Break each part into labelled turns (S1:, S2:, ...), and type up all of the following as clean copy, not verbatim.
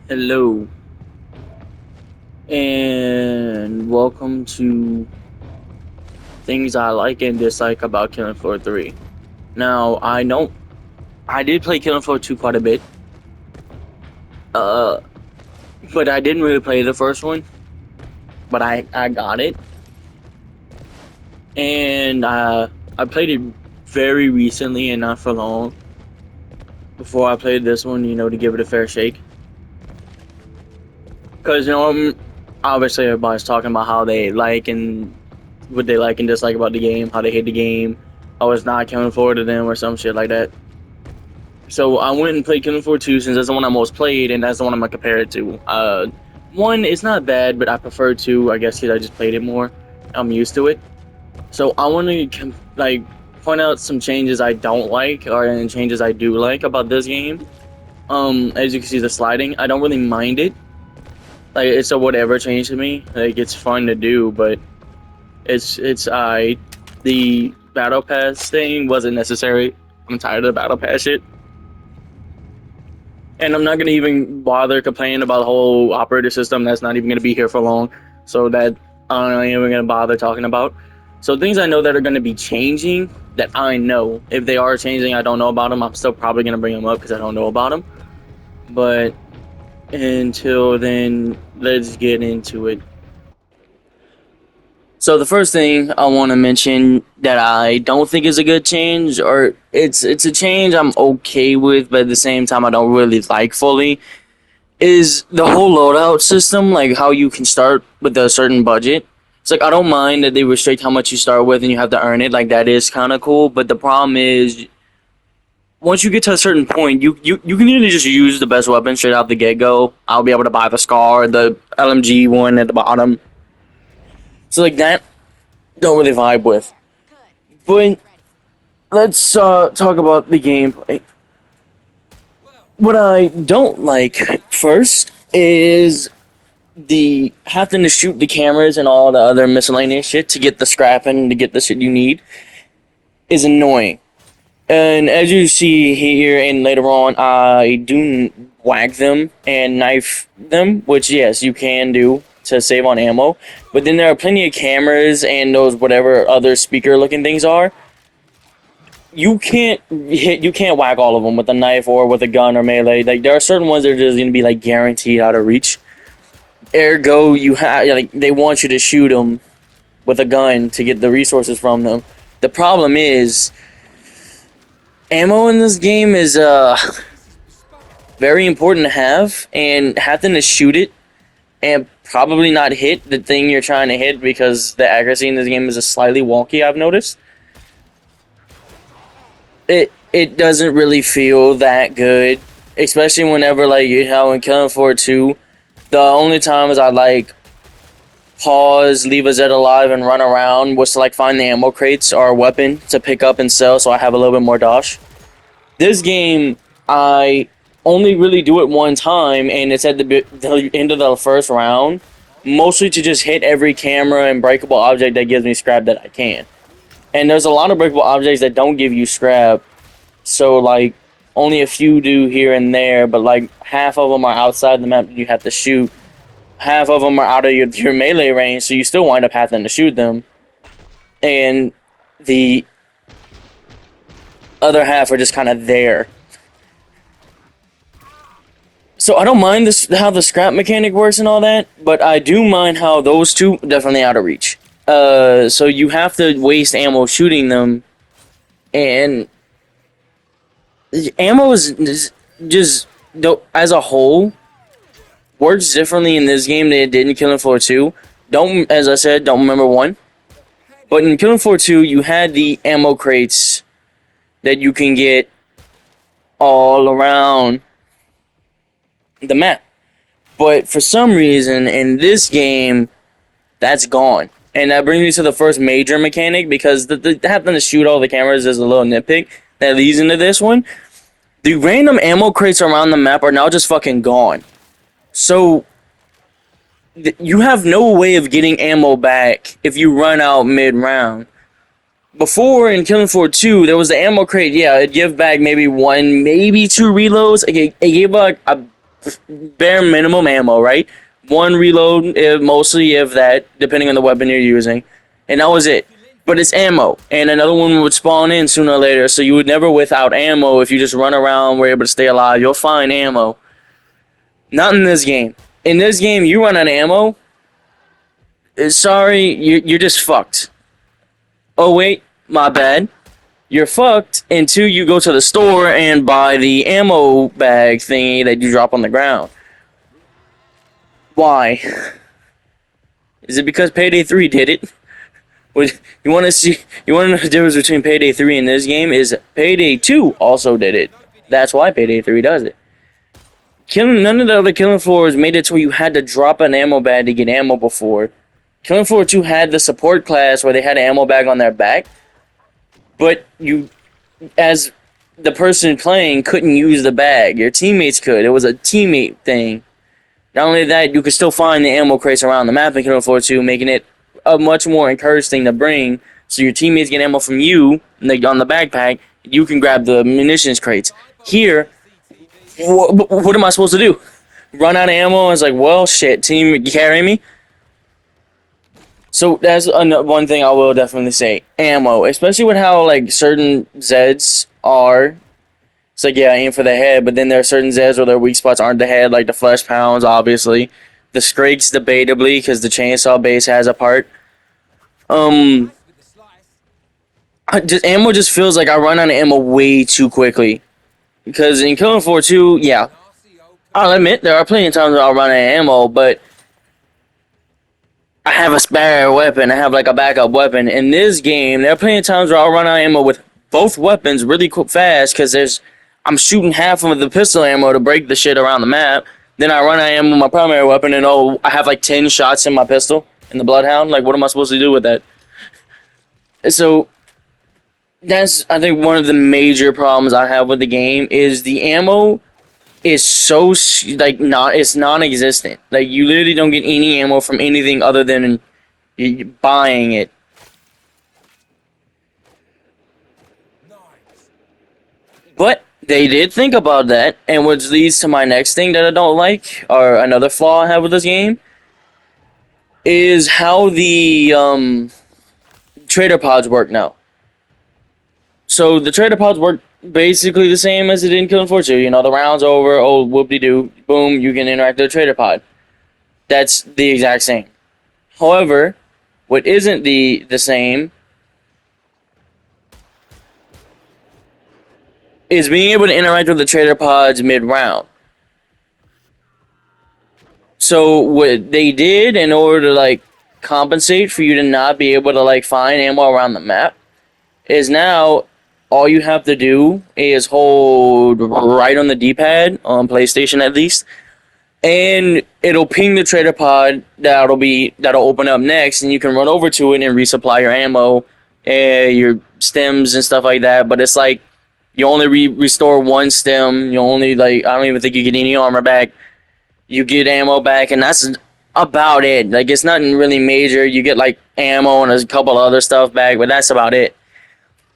S1: Hello, and welcome to things I like and dislike about Killing Floor 3. Now, I know I did play Killing Floor 2 quite a bit, uh, but I didn't really play the first one, but I got it, and I played it very recently and not for long before I played this one, to give it a fair shake. Because, obviously everybody's talking about how they like and what they like and dislike about the game, how they hate the game, how it's not Killing Floor to them or some shit like that. So I went and played Killing Floor 2 since that's the one I most played and that's the one I'm gonna compare it to. One, it's not bad, but I prefer 2, I guess, because I just played it more. I'm used to it. So I want to point out some changes I don't like and changes I do like about this game. As you can see, the sliding, I don't really mind it. Like, it's a whatever change to me. Like, it's fun to do, but it's the battle pass thing wasn't necessary. I'm tired of the battle pass shit. And I'm not gonna even bother complaining about the whole operator system that's not even gonna be here for long. So that I'm not even gonna bother talking about. So things I know that are gonna be changing that I know. If they are changing, I don't know about them. I'm still probably gonna bring them up because I don't know about them. But until then, let's get into it. So the first thing I want to mention that I don't think is a good change, or it's a change I'm okay with, but at the same time I don't really like fully, is the whole loadout system. Like how you can start with a certain budget. It's like I don't mind that they restrict how much you start with and you have to earn it. Like that is kind of cool, but the problem is once you get to a certain point, you can either just use the best weapon straight out the get go. I'll be able to buy the Scar, the LMG one at the bottom. So like that don't really vibe with. But let's talk about the gameplay. What I don't like first is the having to shoot the cameras and all the other miscellaneous shit to get the scrap and to get the shit you need is annoying. And as you see here and later on, I do whack them and knife them, which yes, you can do to save on ammo. But then there are plenty of cameras and those whatever other speaker looking things are. You can't whack all of them with a knife or with a gun or melee. Like there are certain ones that are just gonna be like guaranteed out of reach. Ergo, you have like they want you to shoot them with a gun to get the resources from them. The problem is ammo in this game is very important to have, and having to shoot it and probably not hit the thing you're trying to hit because the accuracy in this game is just slightly wonky. I've noticed it doesn't really feel that good, especially whenever like in Killing Floor 2, the only times I like pause, leave a Zed alive, and run around was to like find the ammo crates or a weapon to pick up and sell, so I have a little bit more dosh. This game, I only really do it one time, and it's at the end of the first round, mostly to just hit every camera and breakable object that gives me scrap that I can. And there's a lot of breakable objects that don't give you scrap, so like only a few do here and there, but like half of them are outside the map that you have to shoot. Half of them are out of your melee range, so you still wind up having to shoot them. And the other half are just kind of there. So I don't mind how the scrap mechanic works and all that, but I do mind how those two definitely out of reach. So you have to waste ammo shooting them, and ammo is just as a whole works differently in this game than it did in Killing Floor 2. As I said, don't remember 1. But in Killing Floor 2, you had the ammo crates that you can get all around the map. But for some reason, in this game, that's gone. And that brings me to the first major mechanic, because the having to shoot all the cameras is a little nitpick that leads into this one. The random ammo crates around the map are now just fucking gone. So you have no way of getting ammo back if you run out mid-round. Before, in Killing Floor 2, there was the ammo crate. Yeah, it'd give back maybe 1, maybe 2 reloads. It gave back bare minimum ammo, right? One reload, mostly if that, depending on the weapon you're using, and that was it. But it's ammo, and another one would spawn in sooner or later, so you would never without ammo if you just run around, were able to stay alive. You'll find ammo. Not in this game. In this game, you run out of ammo. Sorry, you're just fucked. Oh wait, my bad. You're fucked until you go to the store and buy the ammo bag thingy that you drop on the ground. Why? Is it because Payday 3 did it? You want to see? You want to know the difference between Payday 3 and this game? Is Payday 2 also did it? That's why Payday 3 does it. None of the other Killing Floors made it to where you had to drop an ammo bag to get ammo before. Killing Floor 2 had the support class where they had an ammo bag on their back, but you, as the person playing, couldn't use the bag. Your teammates could. It was a teammate thing. Not only that, you could still find the ammo crates around the map in Killing Floor 2, making it a much more encouraged thing to bring, so your teammates get ammo from you on the backpack. You can grab the munitions crates. Here, what am I supposed to do? Run out of ammo? And it's like, well, shit, team, carry me? So that's one thing I will definitely say. Ammo, especially with how like certain Zeds are. It's like, yeah, aim for the head, but then there are certain Zeds where their weak spots aren't the head, like the flesh pounds, obviously. The Scrakes, debatably, because the chainsaw base has a part. Ammo just feels like I run out of ammo way too quickly. Because in Killing Floor 2, yeah, I'll admit there are plenty of times where I'll run out of ammo, but I have a spare weapon. I have like a backup weapon. In this game, there are plenty of times where I'll run out of ammo with both weapons really fast because I'm shooting half of the pistol ammo to break the shit around the map. Then I run out of ammo with my primary weapon, and I have like 10 shots in my pistol in the Bloodhound. Like, what am I supposed to do with that? So that's, I think, one of the major problems I have with the game is the ammo is so like it's non-existent. Like, you literally don't get any ammo from anything other than buying it. But they did think about that, and which leads to my next thing that I don't like, or another flaw I have with this game, is how the trader pods work now. So the trader pods work basically the same as it did in Killing Floor 2. You know, the round's over, oh, whoop-de-doo, boom, you can interact with the trader pod. That's the exact same. However, what isn't the same is being able to interact with the trader pods mid-round. So what they did in order to, like, compensate for you to not be able to, like, find ammo around the map is now all you have to do is hold right on the D-pad, on PlayStation at least, and it'll ping the trader pod that'll open up next, and you can run over to it and resupply your ammo, your stems and stuff like that. But it's like you only restore one stem. You only, like, I don't even think you get any armor back. You get ammo back, and that's about it. Like, it's nothing really major. You get like ammo and a couple other stuff back, but that's about it.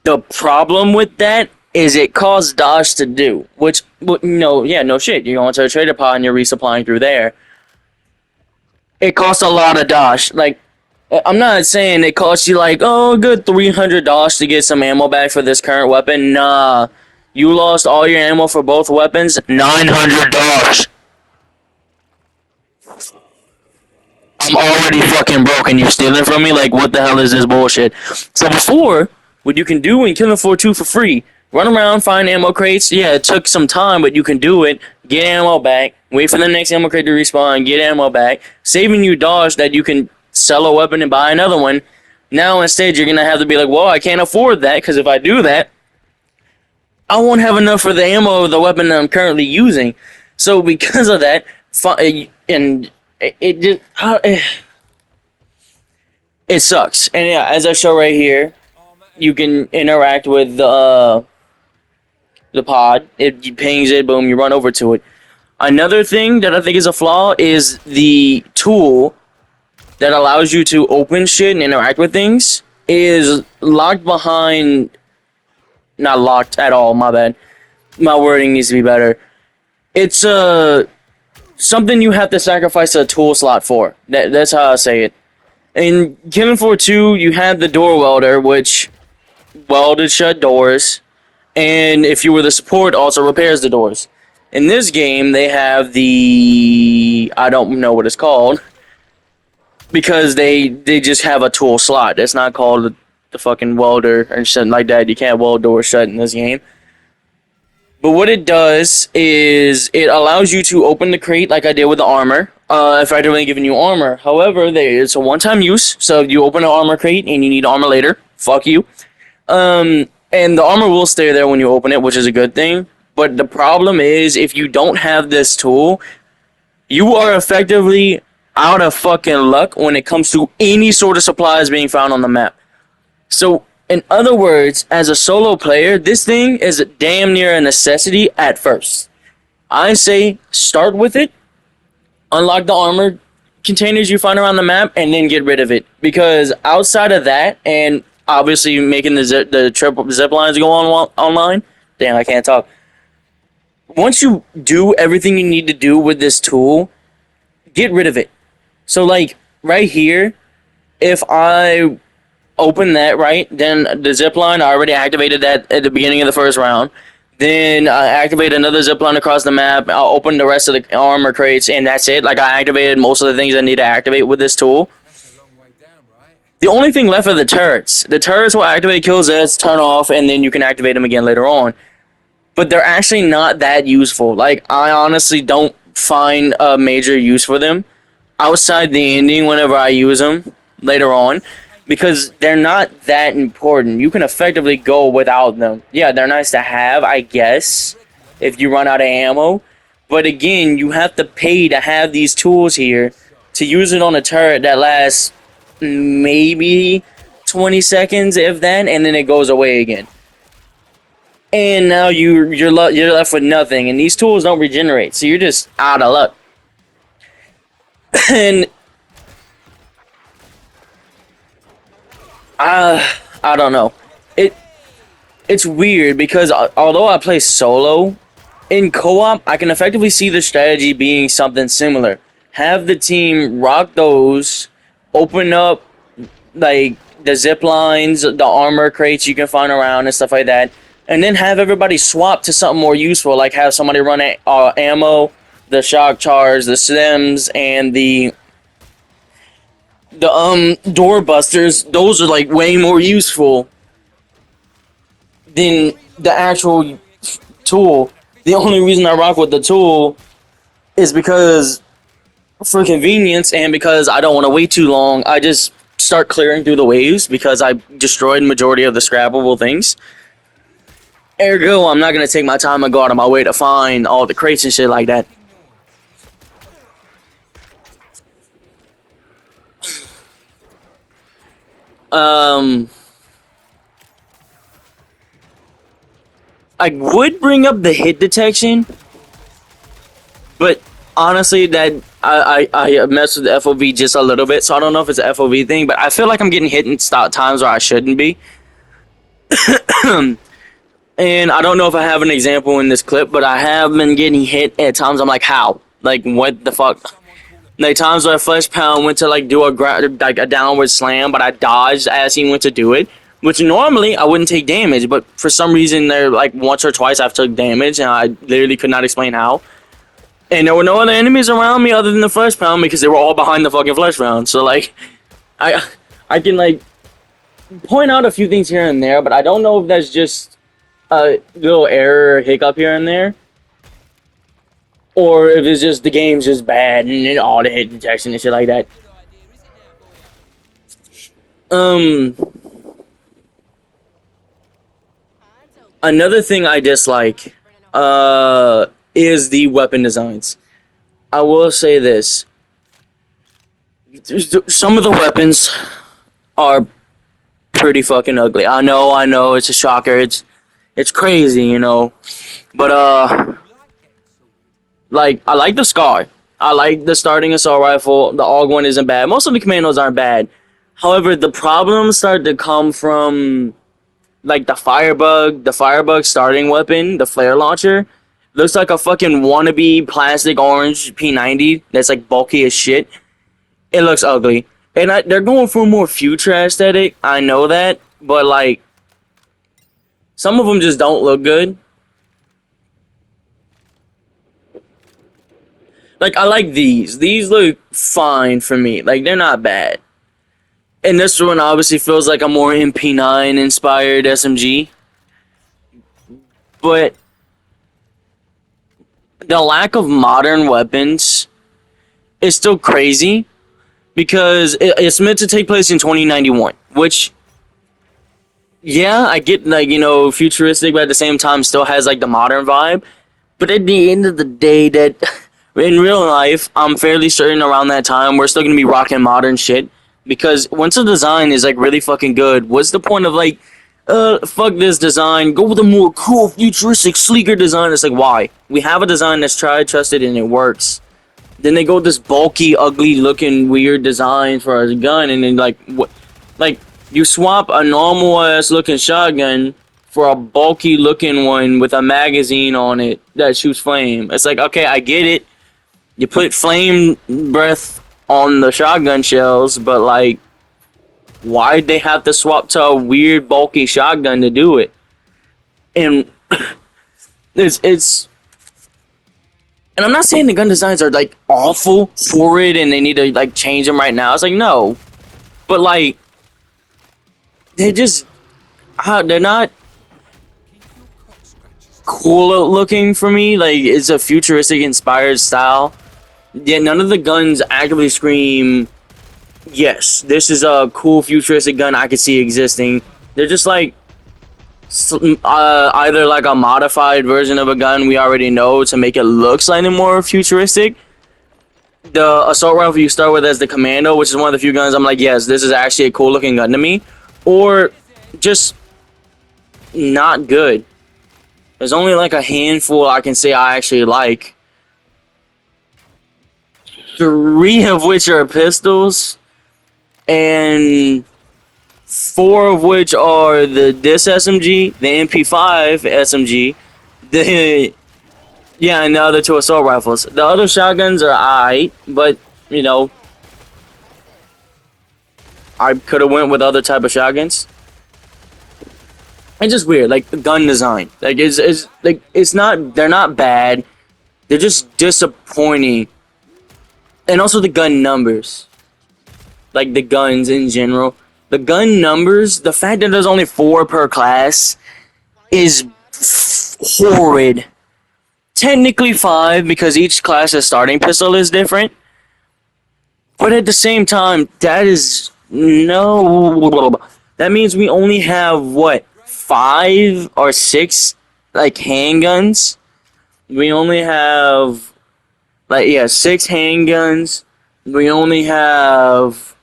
S1: The problem with that is it costs Dosh to do, which, no shit. You're going to a trader pod and you're resupplying through there. It costs a lot of Dosh. Like, I'm not saying it costs you like, oh, good $300 to get some ammo back for this current weapon. Nah, you lost all your ammo for both weapons. $900. I'm already fucking broke and you're stealing from me? Like, what the hell is this bullshit? So before, what you can do in Killing Floor 2 for free, run around, find ammo crates. Yeah, it took some time, but you can do it. Get ammo back, wait for the next ammo crate to respawn, get ammo back, saving you dollars that you can sell a weapon and buy another one. Now instead you're going to have to be like, well, I can't afford that, because if I do that, I won't have enough for the ammo of the weapon that I'm currently using. So because of that, and it just, it sucks. And yeah, as I show right here, you can interact with the pod. It pings it, boom, you run over to it. Another thing that I think is a flaw is the tool that allows you to open shit and interact with things is locked behind... Not locked at all, my bad. My wording needs to be better. It's something you have to sacrifice a tool slot for. That's how I say it. In Killing Floor 2, you had the door welder, which welded shut doors, and if you were the support, also repairs the doors. In this game, they have the I don't know what it's called because they just have a tool slot. It's not called the fucking welder or something like that. You can't weld doors shut in this game. But what it does is it allows you to open the crate like I did with the armor. Effectively giving you armor. However, it's a one-time use. So if you open an armor crate and you need armor later, fuck you. And the armor will stay there when you open it, which is a good thing. But the problem is, if you don't have this tool, you are effectively out of fucking luck when it comes to any sort of supplies being found on the map. So, in other words, as a solo player, this thing is damn near a necessity at first. I say start with it, unlock the armor containers you find around the map, and then get rid of it. Because outside of that, and obviously making the triple zip lines go on online, damn, I can't talk. Once you do everything you need to do with this tool, get rid of it. So, like, right here, if I open that, right, then the zip line, I already activated that at the beginning of the first round. Then I activate another zip line across the map. I'll open the rest of the armor crates, and that's it. Like, I activated most of the things I need to activate with this tool. The only thing left are the turrets. The turrets will activate kill Zeds, turn off, and then you can activate them again later on. But they're actually not that useful. Like, I honestly don't find a major use for them outside the ending whenever I use them later on, because they're not that important. You can effectively go without them. Yeah, they're nice to have, I guess, if you run out of ammo. But again, you have to pay to have these tools here to use it on a turret that lasts maybe 20 seconds, if that, and then it goes away again. And now you're left with nothing, and these tools don't regenerate, so you're just out of luck. And I don't know. It's weird because although I play solo, in co-op I can effectively see the strategy being something similar. Have the team rock those, open up like the zip lines, the armor crates you can find around and stuff like that, and then have everybody swap to something more useful, like have somebody run ammo, the shock charge, the stems, and the door busters. Those are like way more useful than the actual tool. The only reason I rock with the tool is because for convenience and because I don't want to wait too long. I just start clearing through the waves because I destroyed majority of the scrappable things. Ergo, I'm not gonna take my time and go out of my way to find all the crates and shit like that. I would bring up the hit detection, but honestly, that I messed with the FOV just a little bit, so I don't know if it's an FOV thing, but I feel like I'm getting hit in times where I shouldn't be. And I don't know if I have an example in this clip, but I have been getting hit at times. I'm like, how? Like, what the fuck? Like, times where Flesh Pound went to, like, do a downward slam, but I dodged as he went to do it. Which normally I wouldn't take damage, but for some reason, there, like, once or twice I've took damage, and I literally could not explain how. And there were no other enemies around me other than the Flesh Pound, because they were all behind the fucking Flesh Pound. So, like, I can, like, point out a few things here and there, but I don't know if that's just a little error or hiccup here and there, or if it's just the game's just bad and all the hit detection and shit like that. Another thing I dislike is the weapon designs. I will say this. Some of the weapons are pretty fucking ugly. I know, it's a shocker. It's crazy, you know. But, like, I like the Scar. I like the starting assault rifle. The AUG one isn't bad. Most of the commandos aren't bad. However, the problems start to come from, like, the Firebug starting weapon, the flare launcher. Looks like a fucking wannabe plastic orange P90 that's like bulky as shit. It looks ugly. And they're going for a more future aesthetic. I know that. But like, some of them just don't look good. Like, I like these. These look fine for me. Like, they're not bad. And this one obviously feels like a more MP9 inspired SMG. But the lack of modern weapons is still crazy because it's meant to take place in 2091, which, yeah, I get, like, you know, futuristic, but at the same time still has like the modern vibe. But at the end of the day, that in real life, I'm fairly certain around that time we're still gonna be rocking modern shit because once a design is like really fucking good, what's the point of like, fuck this design, go with a more cool, futuristic, sleeker design? It's like, why? We have a design that's tried, trusted, and it works. Then they go with this bulky, ugly looking, weird design for a gun, and then like, what? Like, you swap a normal ass looking shotgun for a bulky looking one with a magazine on it that shoots flame. It's like, okay, I get it. You put flame breath on the shotgun shells, but like, why'd they have to swap to a weird bulky shotgun to do it? And it's and I'm not saying the gun designs are like awful, horrid, and they need to like change them right now. It's like, no, but like they just they're not cool looking for me. Like, it's a futuristic inspired style. Yeah, none of the guns actively scream, yes, this is a cool futuristic gun I could see existing. They're just like either like a modified version of a gun we already know to make it look slightly more futuristic. The assault rifle you start with as the Commando, which is one of the few guns I'm like, yes, this is actually a cool looking gun to me. Or just not good. There's only like a handful I can say I actually like. 3 of which are pistols, and 4 of which are this SMG, the MP5 SMG, and the other 2 assault rifles. The other shotguns are alright, but you know, I could have went with other type of shotguns. It's just weird, like the gun design. Like it's like it's not. They're not bad. They're just disappointing. And also the gun numbers. Like the guns in general. The gun numbers, the fact that there's only 4 per class is horrid. Technically 5 because each class's starting pistol is different. But at the same time, that is no. That means we only have what, 5 or 6 like handguns. We only have 6 handguns. We only have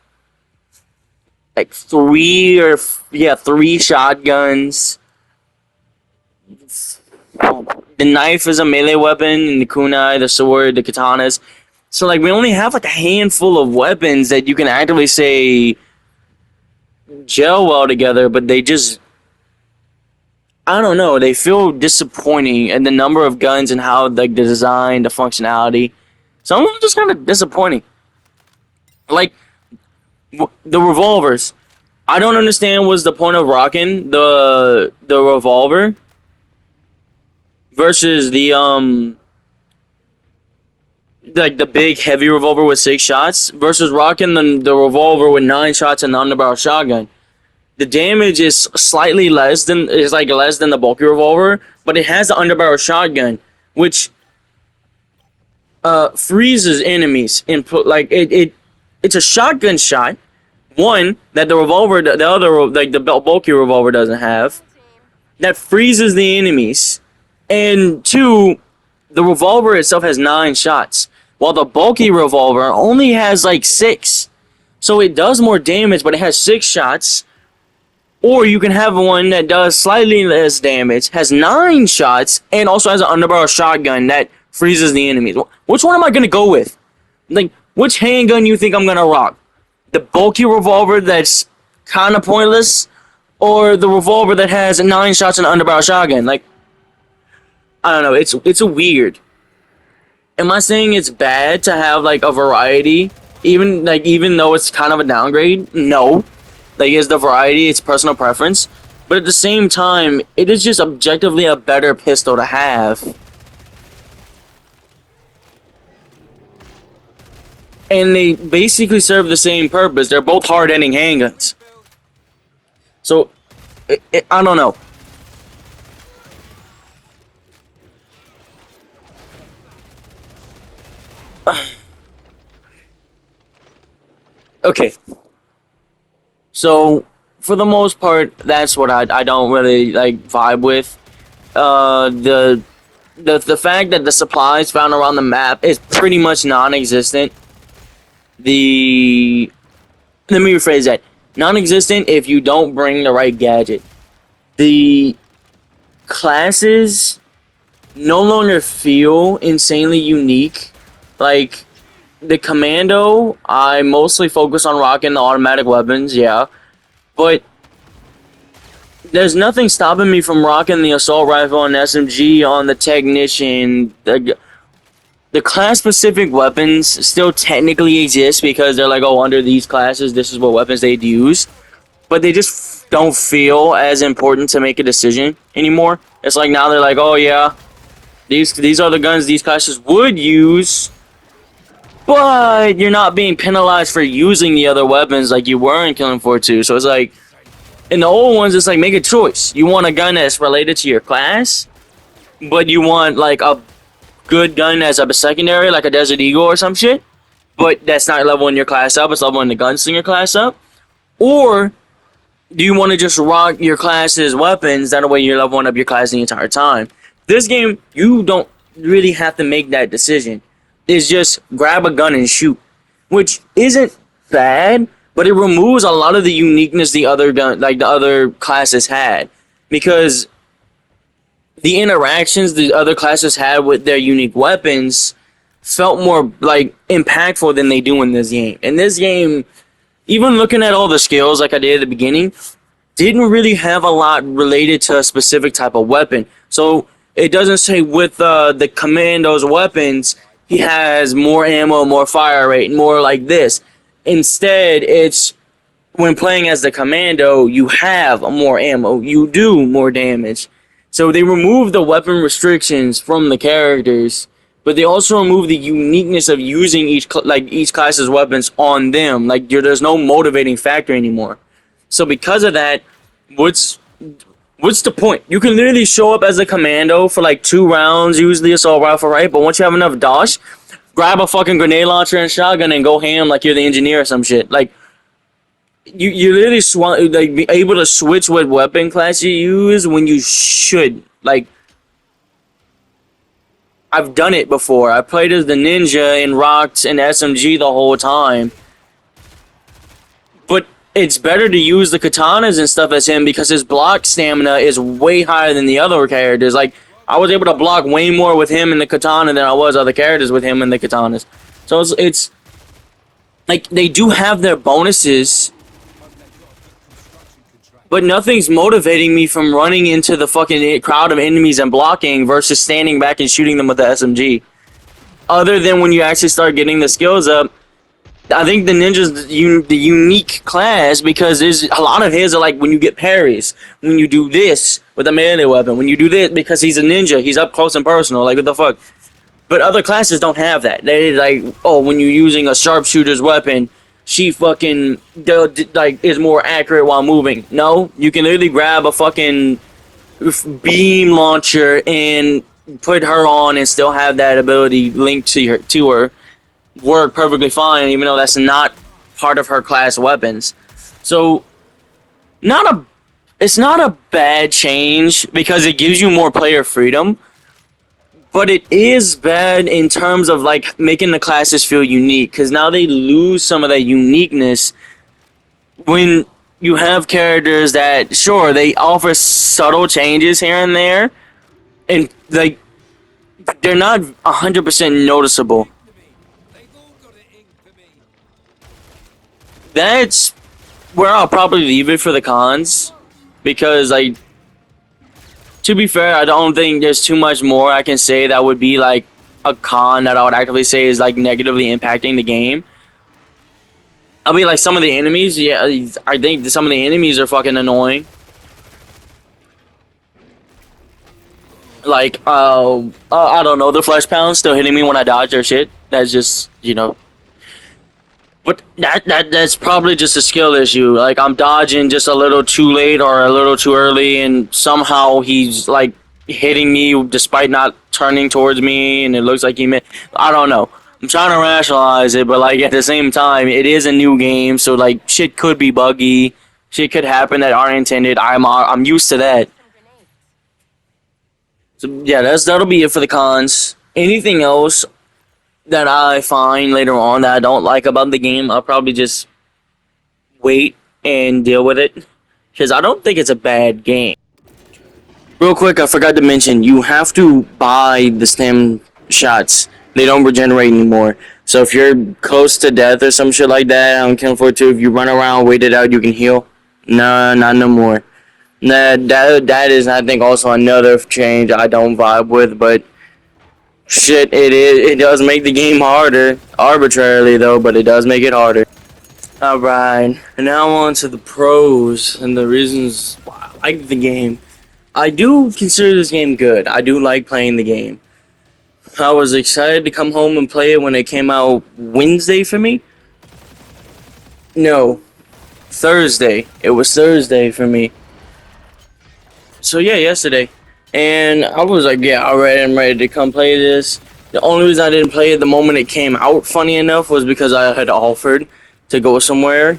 S1: like 3 shotguns. The knife is a melee weapon, and the kunai, the sword, the katanas. So like we only have like a handful of weapons that you can actively say gel well together, but they just, I don't know, they feel disappointing, and the number of guns and how like the design, the functionality. Some of them just kind of disappointing. Like the revolvers. I don't understand what's the point of rocking the revolver versus the like the big heavy revolver with 6 shots versus rocking the revolver with 9 shots and the underbarrel shotgun. The damage is slightly less than the bulky revolver, but it has the underbarrel shotgun, which freezes enemies and put like it's a shotgun shot. One that the revolver, the other like the bulky revolver doesn't have. That freezes the enemies, and 2, the revolver itself has 9 shots, while the bulky revolver only has like 6. So it does more damage, but it has 6 shots. Or you can have one that does slightly less damage, has 9 shots, and also has an underbarrel shotgun that freezes the enemies. Which one am I gonna go with? Like, which handgun you think I'm gonna rock? The bulky revolver that's kind of pointless, or the revolver that has 9 shots and an underbarrel shotgun? Like, I don't know. It's a weird. Am I saying it's bad to have like a variety, even though it's kind of a downgrade? No, like it's the variety, it's personal preference. But at the same time, it is just objectively a better pistol to have. And they basically serve the same purpose. They're both hard-hitting handguns. So, I don't know. Okay. So, for the most part, that's what I don't really like vibe with. The fact that the supplies found around the map is pretty much non-existent. The Let me rephrase that. Non-existent if you don't bring the right gadget. The classes no longer feel insanely unique. Like the commando, I mostly focus on rocking the automatic weapons, yeah. But there's nothing stopping me from rocking the assault rifle and SMG on the technician. The class-specific weapons still technically exist because they're like, oh, under these classes, this is what weapons they'd use. But they just don't feel as important to make a decision anymore. It's like now they're like, oh yeah, these are the guns these classes would use, but you're not being penalized for using the other weapons like you were in Killing Floor 2. So it's like, in the old ones, it's like, make a choice. You want a gun that's related to your class, but you want like a good gun as a secondary, like a Desert Eagle or some shit, but that's not leveling your class up, it's leveling the gunslinger class up. Or do you want to just rock your class's weapons, that way you're leveling up your class the entire time? This game, you don't really have to make that decision. It's just grab a gun and shoot, which isn't bad, but it removes a lot of the uniqueness the other classes had, because the interactions the other classes had with their unique weapons felt more like impactful than they do in this game. In this game, even looking at all the skills like I did at the beginning, didn't really have a lot related to a specific type of weapon. So it doesn't say with the commando's weapons, he has more ammo, more fire rate, more like this. Instead, it's when playing as the commando, you have more ammo, you do more damage. So they remove the weapon restrictions from the characters, but they also remove the uniqueness of using each class's weapons on them. Like there's no motivating factor anymore. So because of that, what's the point? You can literally show up as a commando for like 2 rounds, use the assault rifle, right? But once you have enough dosh, grab a fucking grenade launcher and shotgun and go ham like you're the engineer or some shit. Like you literally be able to switch what weapon class you use when you should. Like I've done it before. I played as the ninja and rocked an SMG the whole time. But it's better to use the katanas and stuff as him because his block stamina is way higher than the other characters. Like I was able to block way more with him in the katana than I was other characters with him in the katanas. So it's like they do have their bonuses, but nothing's motivating me from running into the fucking crowd of enemies and blocking versus standing back and shooting them with the SMG. Other than when you actually start getting the skills up, I think the ninja's the unique class because there's a lot of his are like when you get parries, when you do this with a melee weapon, when you do this because he's a ninja, he's up close and personal, like what the fuck. But other classes don't have that. They like, oh, when you're using a sharpshooter's weapon, she fucking like is more accurate while moving. No, you can literally grab a fucking beam launcher and put her on and still have that ability linked to her work perfectly fine, even though that's not part of her class weapons. So it's not a bad change because it gives you more player freedom, but it is bad in terms of like making the classes feel unique because now they lose some of that uniqueness when you have characters that sure they offer subtle changes here and there and like they're not 100% noticeable. That's where I'll probably leave it for the cons because like To be fair, I don't think there's too much more I can say that would be like a con that I would actively say is like negatively impacting the game. I mean, like some of the enemies, yeah, I think some of the enemies are fucking annoying. Like, I don't know, the flesh pounds still hitting me when I dodge their shit. That's just, but that's probably just a skill issue. Like I'm dodging just a little too late or a little too early, and somehow he's like hitting me despite not turning towards me, and it looks like he missed. I don't know. I'm trying to rationalize it, but like at the same time, it is a new game, so like shit could be buggy, shit could happen that aren't intended. I'm used to that. So yeah, that'll be it for the cons. Anything else that I find later on that I don't like about the game, I'll probably just wait and deal with it because I don't think it's a bad game. Real quick, I forgot to mention you have to buy the stem shots. They don't regenerate anymore. So if you're close to death or some shit like that on Killing Floor 2, if you run around, wait it out, you can heal. No, not no more. That is, I think, also another change I don't vibe with, but shit, it does make the game harder. Arbitrarily, though, but it does make it harder. Alright, and now on to the pros and the reasons why I like the game. I do consider this game good. I do like playing the game. I was excited to come home and play it when it came out Wednesday for me. No, Thursday. It was Thursday for me. So yeah, yesterday. And I was like, yeah, alright, I'm ready to come play this. The only reason I didn't play it the moment it came out, funny enough, was because I had offered to go somewhere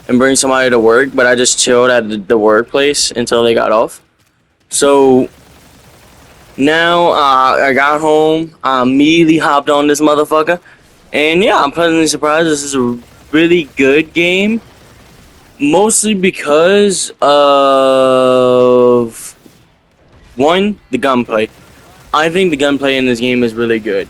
S1: and bring somebody to work, but I just chilled at the workplace until they got off. So now I got home, I immediately hopped on this motherfucker, and yeah, I'm pleasantly surprised. This is a really good game, mostly because of one, the gunplay. I think the gunplay in this game is really good.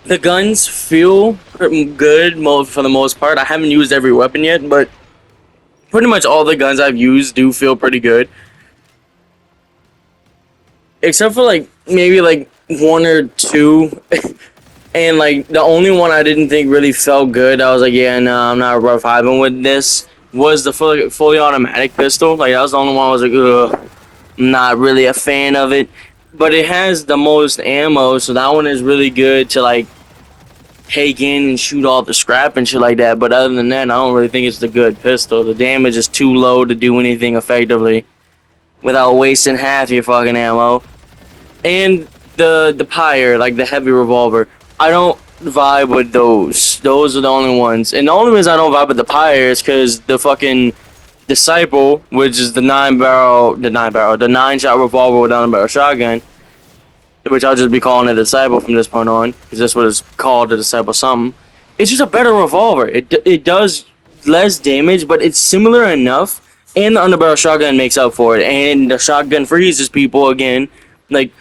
S1: The guns feel good for the most part. I haven't used every weapon yet, but pretty much all the guns I've used do feel pretty good. Except for like maybe like one or two. And like the only one I didn't think really felt good, I was like, yeah, no, I'm not reviving with this, was the fully automatic pistol. Like that was the only one I was like, ugh, I'm not really a fan of it. But it has the most ammo, so that one is really good to like take in and shoot all the scrap and shit like that. But other than that, I don't really think it's the good pistol. The damage is too low to do anything effectively without wasting half your fucking ammo. And the Pyre, like the heavy revolver, I don't vibe with those. Those are the only ones. And the only reason I don't vibe with the Pyre is because the fucking Disciple, which is the 9-shot revolver with a 9-barrel shotgun, which I'll just be calling it a Disciple from this point on, because that's what it's called, the Disciple something. It's just a better revolver. It does less damage, but it's similar enough, and the underbarrel shotgun makes up for it, and the shotgun freezes people again. Like,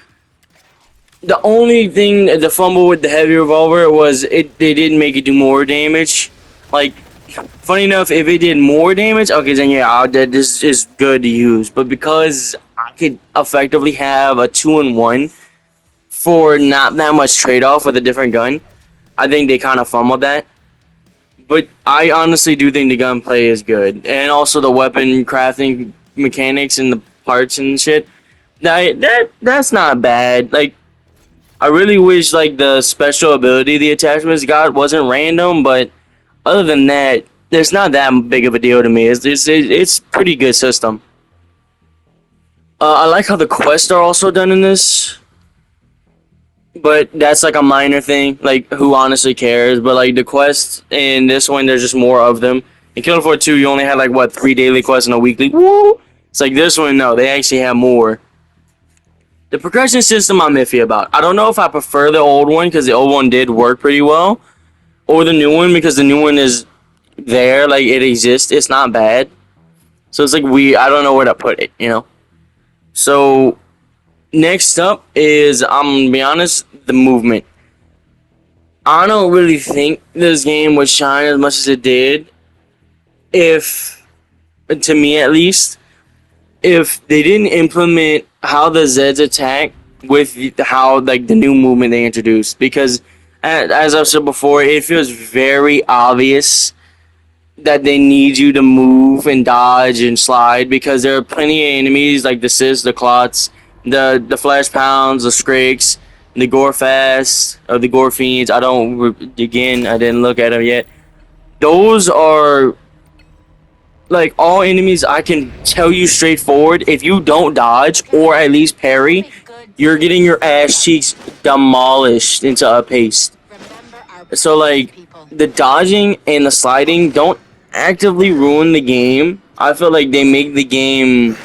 S1: the only thing, the fumble with the heavy revolver was they didn't make it do more damage. Like, funny enough, if it did more damage, okay, then yeah, this is good to use. But because I could effectively have a 2-in-1 for not that much trade-off with a different gun, I think they kind of fumbled that. But I honestly do think the gunplay is good, and also the weapon crafting mechanics and the parts and shit. That's not bad. Like, I really wish like the special ability the attachments got wasn't random, but other than that, it's not that big of a deal to me. It's pretty good system. I like how the quests are also done in this, but that's like a minor thing. Like, who honestly cares? But like the quests in this one, there's just more of them. In Killing Floor 2, you only had like what 3 daily quests and a weekly. Woo! It's like this one, no, they actually have more. The progression system I'm iffy about. I don't know if I prefer the old one because the old one did work pretty well, or the new one because the new one is there, like it exists. It's not bad. So it's like I don't know where to put it, you know? So next up is, I'm gonna be honest, the movement. I don't really think this game would shine as much as it did if to me at least, if they didn't implement how the Zeds attack with how like the new movement they introduced, because as I've said before, it feels very obvious that they need you to move and dodge and slide because there are plenty of enemies like the Sis, the Clots, the Flash Pounds, the Scrakes, the Gorefast, or the Gore Fiends. I didn't look at them yet. Those are like all enemies I can tell you straightforward. If you don't dodge or at least parry, you're getting your ass cheeks demolished into a paste. So like the dodging and the sliding don't actively ruin the game. I feel like they make the game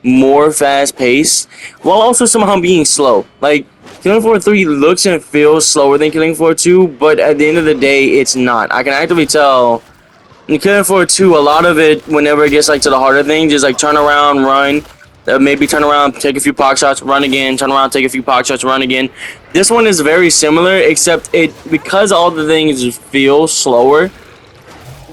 S1: more fast paced while also somehow being slow. Like Killing Floor 3 looks and feels slower than Killing Floor 2, but at the end of the day it's not. I can actively tell in Killing Floor 2 a lot of it whenever it gets like to the harder thing, just like turn around, run, maybe turn around, take a few pop shots, run again, turn around, take a few pop shots, run again. This one is very similar, except it because all the things feel slower,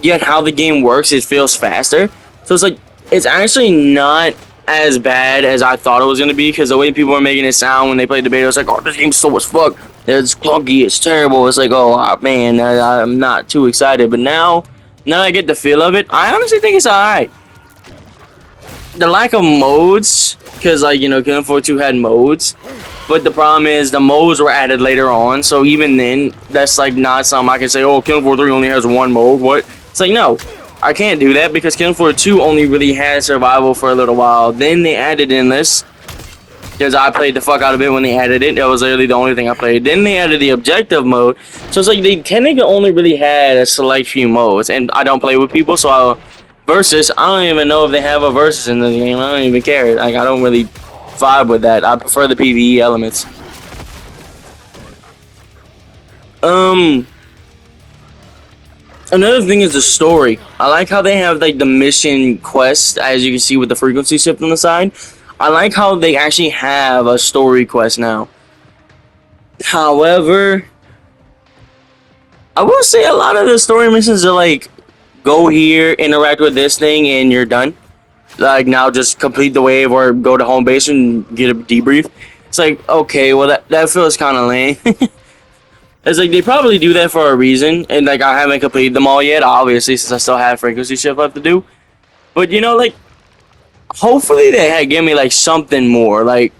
S1: yet how the game works, it feels faster. So it's like it's actually not as bad as I thought it was gonna be, because the way people were making it sound when they played the beta, it was like, oh, this game's slow as fuck. It's clunky, it's terrible. It's like, oh man, I'm not too excited. But now I get the feel of it. I honestly think it's alright. The lack of modes, because like Killing Floor 2 had modes, but the problem is the modes were added later on. So even then, that's like not something I can say. Oh, Killing Floor 3 only has one mode. What? It's like no, I can't do that because Killing Floor 2 only really had survival for a little while. Then they added endless, because I played the fuck out of it when they added it. That was literally the only thing I played. Then they added the objective mode. So it's like they technically only really had a select few modes. And I don't play with people, so Versus, I don't even know if they have a Versus in the game. I don't even care. Like, I don't really vibe with that. I prefer the PvE elements. Another thing is the story. I like how they have like the mission quest, as you can see with the frequency shift on the side. I like how they actually have a story quest now. However, I will say a lot of the story missions are like, go here, interact with this thing, and you're done. Like, now just complete the wave or go to home base and get a debrief. It's like, okay, well, that feels kind of lame. It's like, they probably do that for a reason. And, like, I haven't completed them all yet, obviously, since I still have frequency shift left to do. But, like, hopefully they give me, like, something more. Like,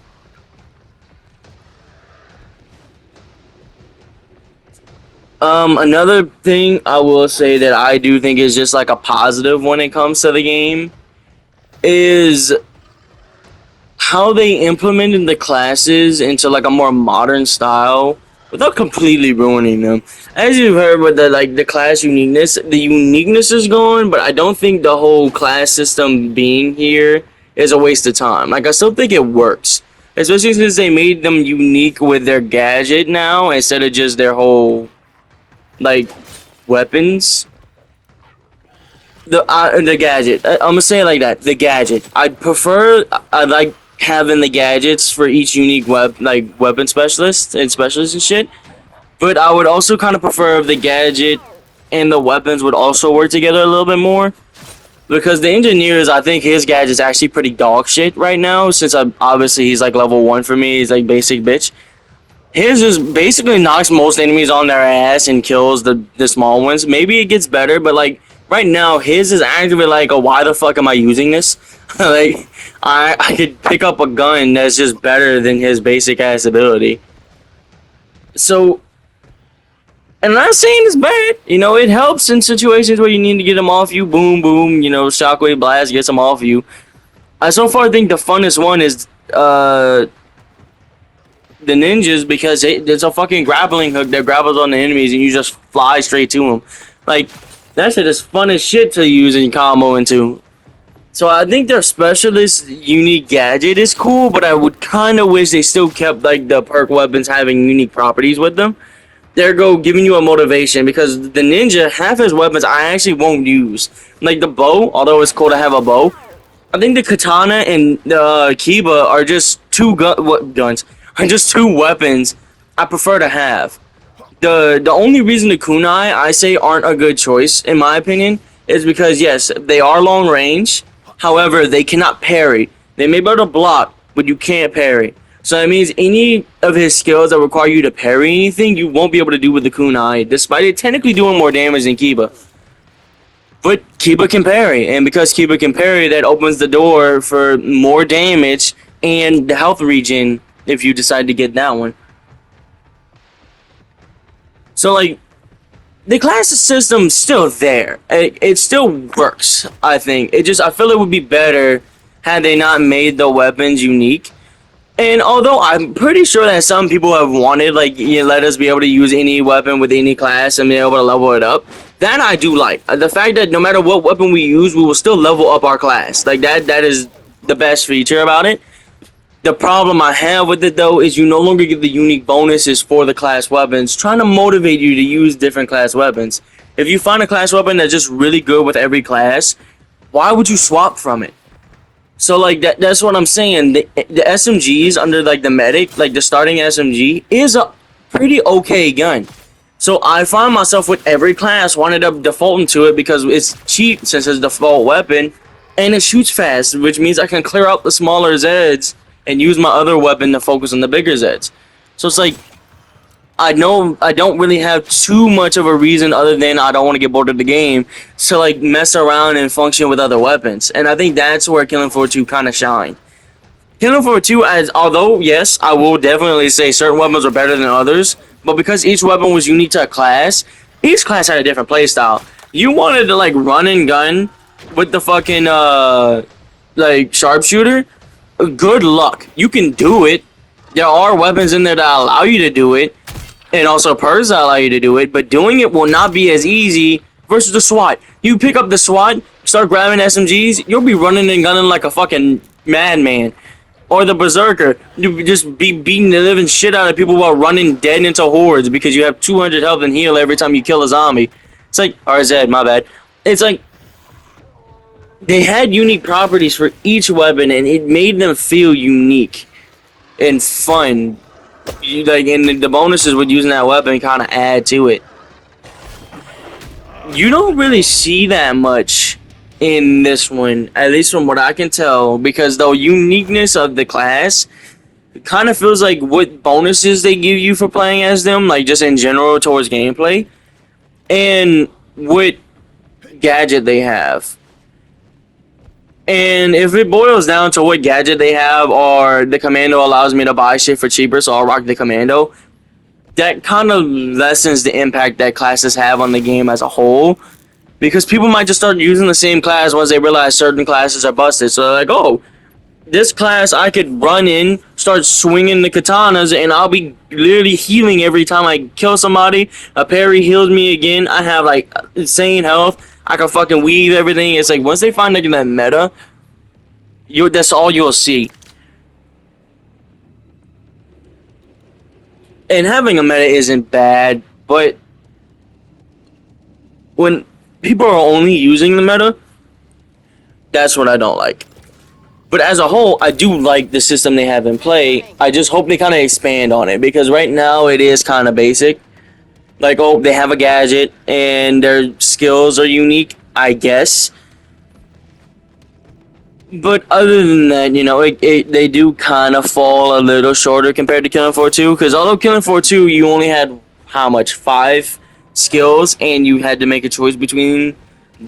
S1: another thing I will say that I do think is just like a positive when it comes to the game is how they implemented the classes into like a more modern style without completely ruining them. As you've heard with the class uniqueness, the uniqueness is gone, but I don't think the whole class system being here is a waste of time. Like, I still think it works, especially since they made them unique with their gadget now instead of just their whole like weapons. The gadget. I'm gonna say it like that. The gadget. I like having the gadgets for each unique weapon specialist and shit. But I would also kind of prefer if the gadget and the weapons would also work together a little bit more. Because the engineers, I think his gadget's actually pretty dog shit right now. Since obviously he's like level 1 for me. He's like basic bitch. His just basically knocks most enemies on their ass and kills the small ones. Maybe it gets better, but like right now, his is actually like, oh, why the fuck am I using this? Like, I could pick up a gun that's just better than his basic ass ability. So, and I'm not saying it's bad. It helps in situations where you need to get them off you. Boom, boom. Shockwave blast gets them off you. I so far think the funnest one is the ninjas, because there's a fucking grappling hook that grapples on the enemies and you just fly straight to them. Like, that shit is fun as shit to use and combo into. So I think their specialist unique gadget is cool, but I would kind of wish they still kept like the perk weapons having unique properties with them. There go giving you a motivation, because the ninja, half his weapons I actually won't use. Like the bow, although it's cool to have a bow, I think the katana and the kiba are just two guns. Are just two weapons I prefer to have. The only reason the kunai I say aren't a good choice in my opinion is because yes, they are long range, However, they cannot parry. They may be able to block, but you can't parry. So that means any of his skills that require you to parry anything, you won't be able to do with the kunai, despite it technically doing more damage than Kiba. But Kiba can parry, and because Kiba can parry, that opens the door for more damage and the health regen if you decide to get that one. So, like, the class system's still there. It still works, I think. I feel it would be better had they not made the weapons unique. And although I'm pretty sure that some people have wanted, like, let us be able to use any weapon with any class and be able to level it up, that I do like. The fact that no matter what weapon we use, we will still level up our class. Like, that is the best feature about it. The problem I have with it, though, is you no longer get the unique bonuses for the class weapons, trying to motivate you to use different class weapons. If you find a class weapon that's just really good with every class, why would you swap from it? So, like, that's what I'm saying. The SMGs under, like, the medic, like, the starting SMG, is a pretty okay gun. So, I find myself with every class wanting to defaulting to it because it's cheap since it's the default weapon, and it shoots fast, which means I can clear out the smaller Zeds and use my other weapon to focus on the bigger Zeds. So it's like, I know I don't really have too much of a reason other than I don't want to get bored of the game to like mess around and function with other weapons. And I think that's where Killing Floor 2 kind of shine. Killing Floor 2, although yes, I will definitely say certain weapons are better than others, but because each weapon was unique to a class, each class had a different playstyle. You wanted to like run and gun with the fucking like sharpshooter, good luck. You can do it. There are weapons in there that allow you to do it, and also perks that allow you to do it, but doing it will not be as easy versus the SWAT. You pick up the SWAT, start grabbing SMGs, you'll be running and gunning like a fucking madman. Or the Berserker, you just be beating the living shit out of people while running dead into hordes because you have 200 health and heal every time you kill a zombie. It's like, or Zed, my bad. It's like, they had unique properties for each weapon, and it made them feel unique and fun. And the bonuses with using that weapon kind of add to it. You don't really see that much in this one, at least from what I can tell, because the uniqueness of the class kind of feels like what bonuses they give you for playing as them, like just in general towards gameplay, and what gadget they have. And if it boils down to what gadget they have, or the commando allows me to buy shit for cheaper, so I'll rock the commando, that kind of lessens the impact that classes have on the game as a whole. Because people might just start using the same class once they realize certain classes are busted. So they're like, oh, this class I could run in, start swinging the katanas, and I'll be literally healing every time I kill somebody. A parry heals me again. I have like insane health. I can fucking weave everything. It's like once they find like that meta, that's all you'll see. And having a meta isn't bad, but when people are only using the meta, that's what I don't like. But as a whole, I do like the system they have in play. I just hope they kind of expand on it, because right now it is kind of basic. Like, oh, they have a gadget and their skills are unique, I guess. But other than that, you know, they do kind of fall a little shorter compared to Killing Floor 2. Because although Killing Floor 2, you only had, how much, 5 skills, and you had to make a choice between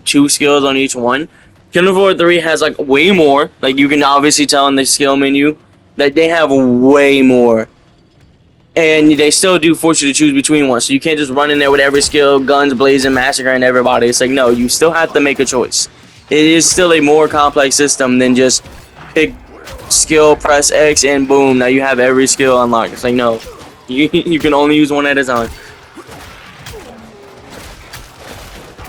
S1: 2 skills on each one. Killing Floor 3 has, like, way more. Like, you can obviously tell in the skill menu that they have way more. And they still do force you to choose between one. So you can't just run in there with every skill, guns blazing, massacring everybody. It's like, no, you still have to make a choice. It is still a more complex system than just pick skill, press X, and boom, now you have every skill unlocked. It's like, no, you can only use one at a time.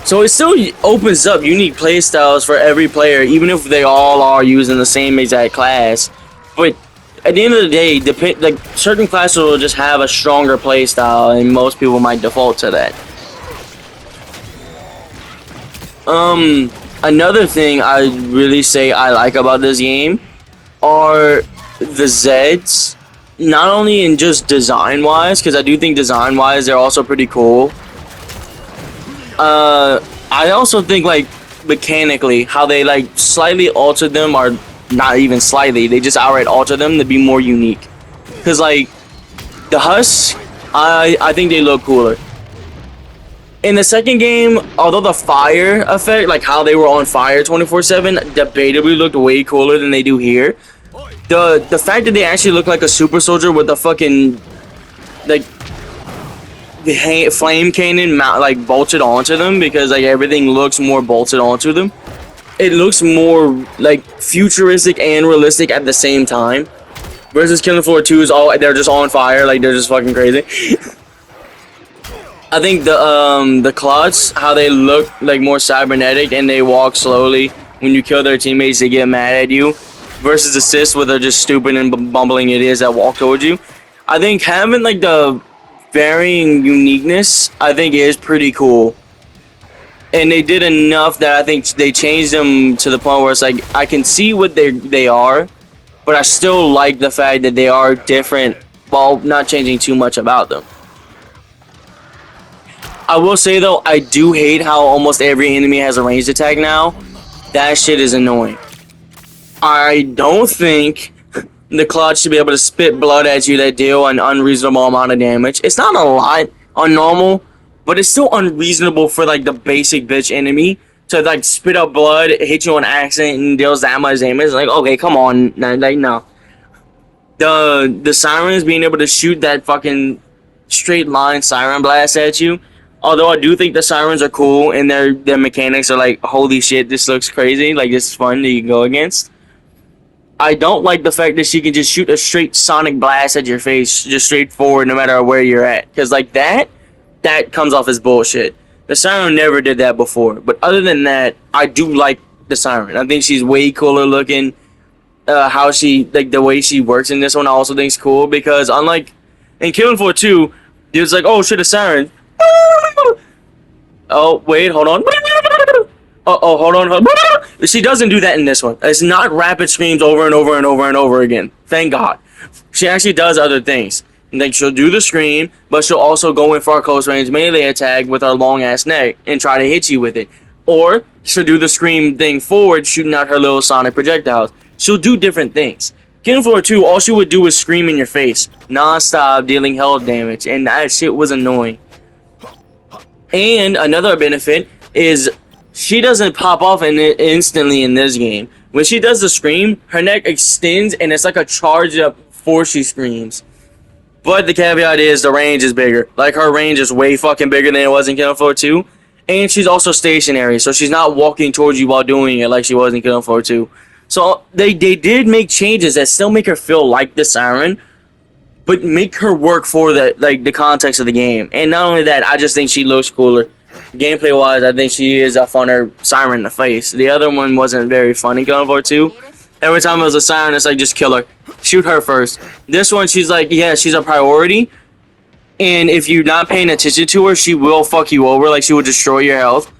S1: So it still opens up unique playstyles for every player, even if they all are using the same exact class. But at the end of the day, like certain classes will just have a stronger playstyle, and most people might default to that. Another thing I really say I like about this game are the Zeds. Not only in just design-wise, because I do think design-wise they're also pretty cool. I also think like mechanically, how they like slightly altered them, or not even slightly, they just outright altered them to be more unique. Cause like the Husks, I think they look cooler. In the second game, although the fire effect, like how they were on fire 24/7, debatably looked way cooler than they do here. The fact that they actually look like a super soldier with a fucking like the flame cannon like bolted onto them, because like everything looks more bolted onto them. It looks more like futuristic and realistic at the same time. Versus Killing Floor 2 is all they're just on fire, like they're just fucking crazy. I think the Clots, how they look like more cybernetic and they walk slowly. When you kill their teammates, they get mad at you. Versus the Sis, where they're just stupid and bumbling idiots that walk towards you. I think having like the varying uniqueness, I think is pretty cool. And they did enough that I think they changed them to the point where it's like I can see what they are, but I still like the fact that they are different while not changing too much about them. I will say though, I do hate how almost every enemy has a ranged attack now. That shit is annoying. I don't think the Clots should be able to spit blood at you that deal an unreasonable amount of damage. It's not a lot on normal, but it's still unreasonable for like the basic bitch enemy to like spit up blood, hit you on accident, and deals that much damage. Like, okay, come on, like no. The Sirens being able to shoot that fucking straight line siren blast at you. Although I do think the Sirens are cool and their mechanics are like, holy shit, this looks crazy. Like, this is fun that you can go against. I don't like the fact that she can just shoot a straight sonic blast at your face, just straight forward, no matter where you're at. Because like that comes off as bullshit. The Siren never did that before. But other than that, I do like the Siren. I think she's way cooler looking. How she, like the way she works in this one, I also think is cool. Because unlike in Killing Floor 2, dude's like, oh shit, a Siren. Oh, wait, hold on. Oh, hold on. She doesn't do that in this one. It's not rapid screams over and over and over and over again. Thank God. She actually does other things. Like, she'll do the scream, but she'll also go in for a close range melee attack with her long ass neck and try to hit you with it. Or she'll do the scream thing forward, shooting out her little sonic projectiles. She'll do different things. Killing Floor 2, all she would do was scream in your face, non-stop, dealing health damage, and that shit was annoying. And another benefit is she doesn't pop off instantly in this game. When she does the scream, her neck extends and it's like a charged up force she screams. But the caveat is the range is bigger. Like, her range is way fucking bigger than it was in Killing Floor 2. And she's also stationary, so she's not walking towards you while doing it like she was in Killing Floor 2. So they did make changes that still make her feel like the Siren, but make her work for the context of the game. And not only that, I just think she looks cooler. Gameplay wise, I think she is a funner Siren in the face. The other one wasn't very funny, Killing Floor 2. Every time it was a Siren, it's like, just kill her. Shoot her first. This one, she's like, yeah, she's a priority. And if you're not paying attention to her, she will fuck you over. Like, she will destroy your health.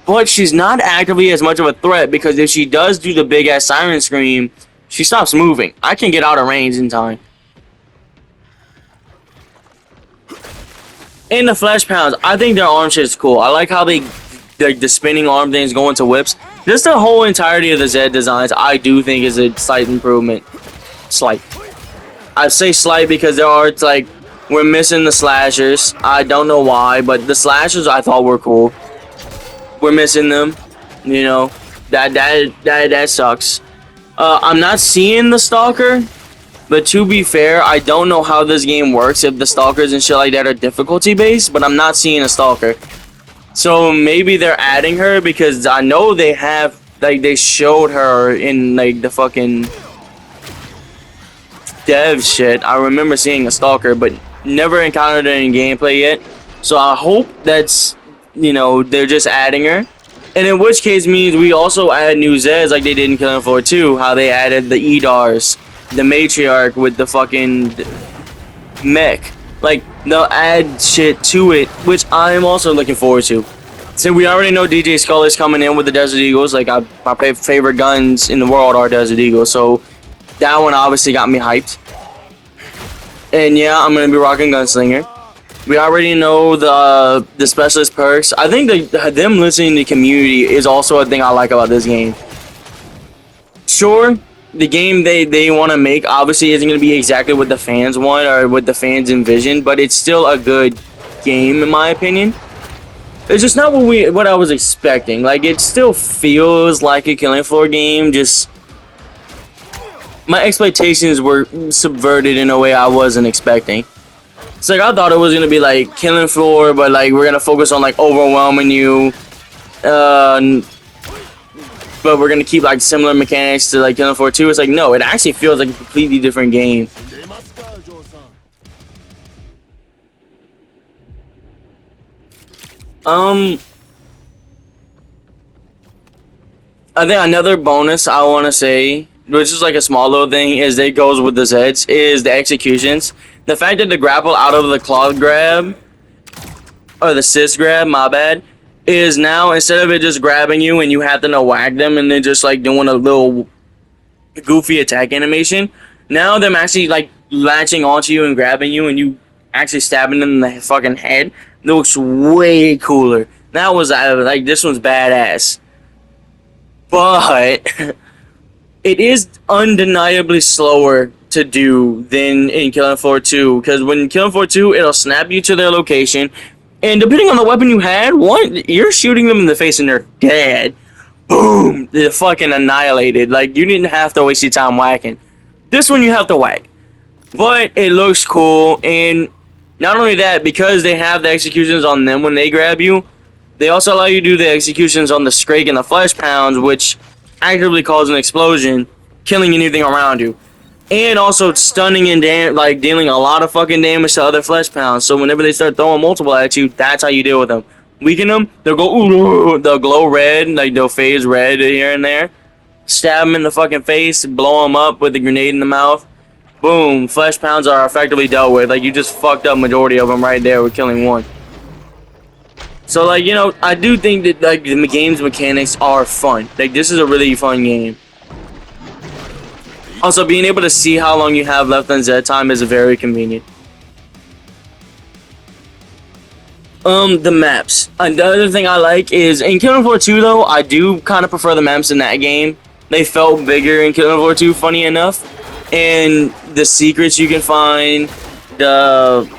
S1: But she's not actively as much of a threat, because if she does do the big ass Siren scream, she stops moving. I can get out of range in time. And the flash pounds, I think their arm shit is cool. I like how the spinning arm things go into whips. Just the whole entirety of the Zed designs, I do think is a slight improvement. Slight. I say slight because there are, like, we're missing the slashers. I don't know why, but the slashers I thought were cool. We're missing them. You know, that sucks. I'm not seeing the Stalker. But to be fair, I don't know how this game works if the Stalkers and shit like that are difficulty based, but I'm not seeing a Stalker. So maybe they're adding her, because I know they have, like, they showed her in like the fucking dev shit. I remember seeing a Stalker, but never encountered her in gameplay yet. So I hope that's, you know, they're just adding her. And in which case means we also add new Zeds like they did in Killing Floor 2, how they added the Edars. The matriarch with the fucking mech. Like, they'll add shit to it, which I'm also looking forward to. So we already know DJ Skull is coming in with the Desert Eagles. Like, my favorite guns in the world are Desert Eagles, so that one obviously got me hyped. And yeah, I'm gonna be rocking Gunslinger. We already know the specialist perks. I think them listening to community is also a thing I like about this game. Sure, the game they want to make obviously isn't going to be exactly what the fans want or what the fans envision, but it's still a good game in my opinion. It's just not what I was expecting. Like, it still feels like a Killing Floor game, just my expectations were subverted in a way I wasn't expecting. It's like I thought it was gonna be like Killing Floor, but like we're gonna focus on like overwhelming you, but we're gonna keep like similar mechanics to like Killing Floor 2. It's like no, it actually feels like a completely different game. I think another bonus I want to say, which is like a small little thing, is that it goes with the Zeds, is the executions. The fact that the grapple out of the claw grab, or the sis grab, my bad, is now instead of it just grabbing you and you have to know whack them and then just like doing a little goofy attack animation, now them actually like latching onto you and grabbing you and you actually stabbing them in the fucking head looks way cooler. That was like this one's badass. But it is undeniably slower to do than in Killing Floor 2, because when Killing Floor 2, it'll snap you to their location, and depending on the weapon you had, you're shooting them in the face and they're dead. Boom! They're fucking annihilated. Like, you didn't have to waste your time whacking. This one you have to whack. But it looks cool, and not only that, because they have the executions on them when they grab you, they also allow you to do the executions on the Scrake and the Flesh Pounds, which actively cause an explosion, killing anything around you. And also stunning and like dealing a lot of fucking damage to other Flesh Pounds. So whenever they start throwing multiple at you, that's how you deal with them. Weaken them, they'll go, ooh, they'll glow red, like they'll phase red here and there. Stab them in the fucking face, blow them up with a grenade in the mouth. Boom, Flesh Pounds are effectively dealt with. Like, you just fucked up majority of them right there with killing one. So, like, you know, I do think that, like, the game's mechanics are fun. Like, this is a really fun game. Also, being able to see how long you have left on Z time is very convenient. The maps. Another thing I like is, in Killing Floor 2, though, I do kind of prefer the maps in that game. They felt bigger in Killing Floor 2, funny enough. And the secrets you can find, the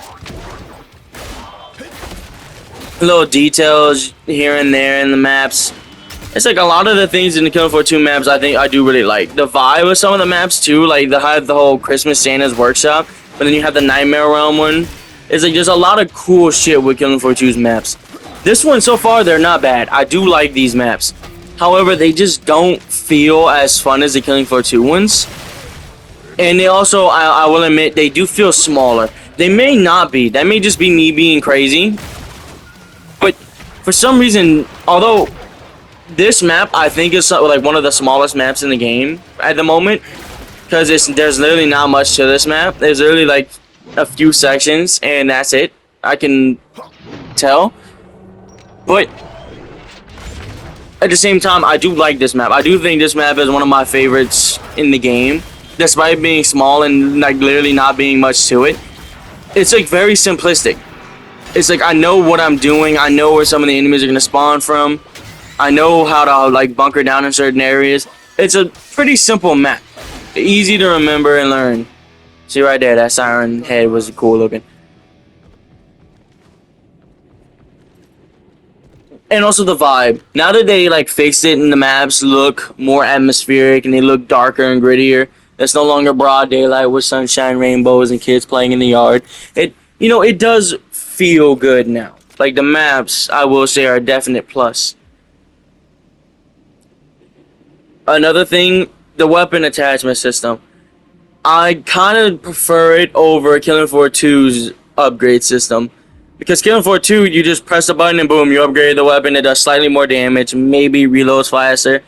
S1: little details here and there in the maps. It's like a lot of the things in the Killing Floor 2 maps I think I do really like. The vibe of some of the maps too, like they have the whole Christmas Santa's Workshop, but then you have the Nightmare Realm one. It's like there's a lot of cool shit with Killing Floor 2's maps. This one so far, they're not bad. I do like these maps. However, they just don't feel as fun as the Killing Floor 2 ones. And they also, I will admit, they do feel smaller. They may not be. That may just be me being crazy. But for some reason, although this map I think is like one of the smallest maps in the game at the moment, because there's literally not much to this map. There's literally like a few sections and that's it. I can tell. But at the same time, I do like this map. I do think this map is one of my favorites in the game. Despite being small and like literally not being much to it, it's like very simplistic. It's like I know what I'm doing. I know where some of the enemies are gonna spawn from. I know how to like bunker down in certain areas. It's a pretty simple map, easy to remember and learn. See right there, that siren head was cool looking. And also the vibe. Now that they like fixed it and the maps look more atmospheric and they look darker and grittier. It's no longer broad daylight with sunshine, rainbows, and kids playing in the yard. It does feel good now. Like the maps, I will say, are a definite plus. Another thing, the weapon attachment system. I kind of prefer it over Killing Floor 2's upgrade system. Because Killing Floor 2, you just press a button and boom, you upgrade the weapon. It does slightly more damage, maybe reloads faster.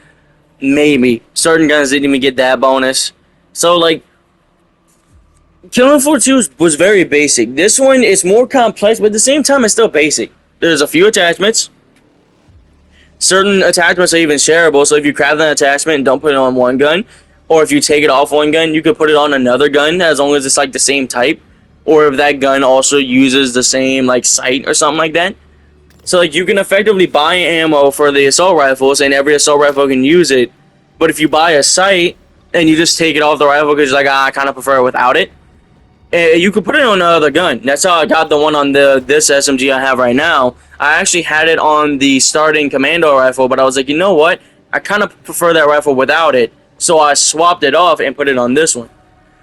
S1: Maybe. Certain guns didn't even get that bonus. So, like, Killing Floor 2 was very basic. This one is more complex, but at the same time, it's still basic. There's a few attachments. Certain attachments are even shareable, so if you craft an attachment and don't put it on one gun, or if you take it off one gun, you could put it on another gun, as long as it's, like, the same type. or if that gun also uses the same like sight or something like that. So like you can effectively buy ammo for the assault rifles, and every assault rifle can use it. But if you buy a sight and you just take it off the rifle because you're like, I kind of prefer it without it, you could put it on another gun. That's how I got the one on this SMG I have right now. I actually had it on the starting commando rifle, but I was like, you know what? I kind of prefer that rifle without it, so I swapped it off and put it on this one.